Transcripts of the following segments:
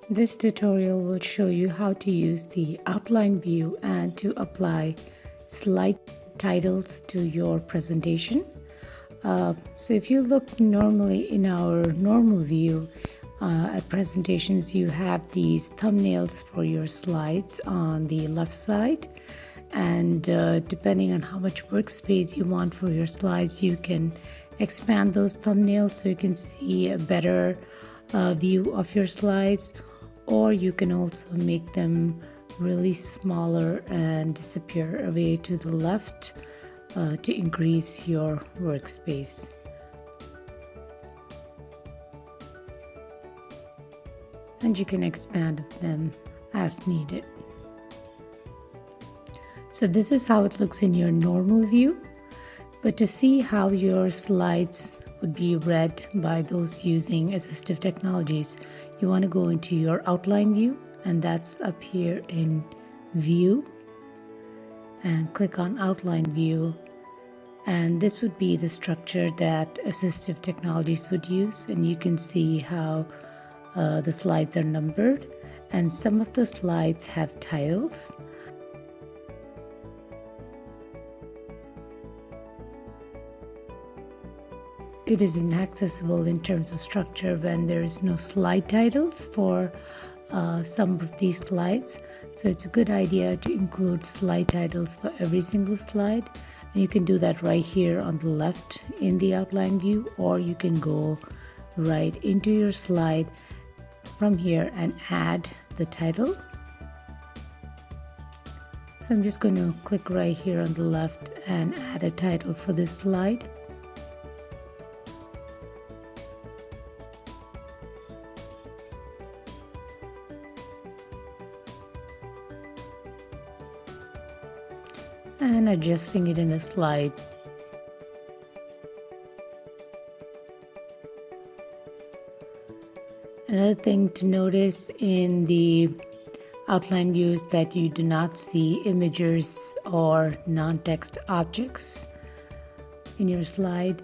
This tutorial will show you how to use the outline view and to apply slide titles to your presentation. So if you look normally in our normal view at presentations, you have these thumbnails for your slides on the left side. And depending on how much workspace you want for your slides, you can expand those thumbnails so you can see a better view of your slides, or you can also make them really smaller and disappear away to the left to increase your workspace. And you can expand them as needed. So this is how it looks in your normal view. But to see how your slides would be read by those using assistive technologies, you want to go into your outline view, and that's up here in view, and click on outline view. And this would be the structure that assistive technologies would use, and you can see how the slides are numbered, and some of the slides have titles. It is inaccessible in terms of structure when there is no slide titles for some of these slides. So it's a good idea to include slide titles for every single slide. And you can do that right here on the left in the outline view, or you can go right into your slide from here and add the title. So I'm just going to click right here on the left and add a title for this slide. And adjusting it in the slide. Another thing to notice in the outline view is that you do not see images or non-text objects in your slide.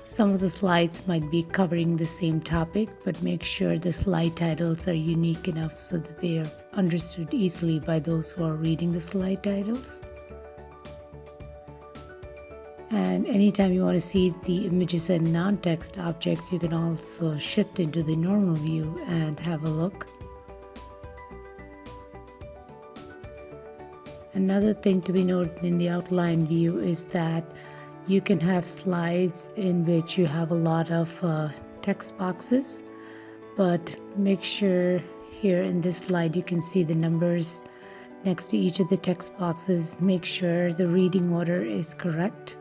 Some of the slides might be covering the same topic, but make sure the slide titles are unique enough so that they are understood easily by those who are reading the slide titles. And anytime you want to see the images and non-text objects, you can also shift into the normal view and have a look. Another thing to be noted in the outline view is that you can have slides in which you have a lot of text boxes, but make sure here in this slide you can see the numbers next to each of the text boxes. Make sure the reading order is correct,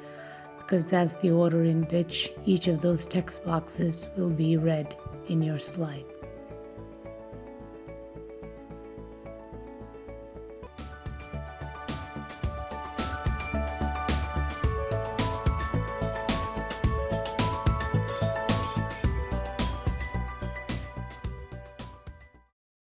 because that's the order in which each of those text boxes will be read in your slide.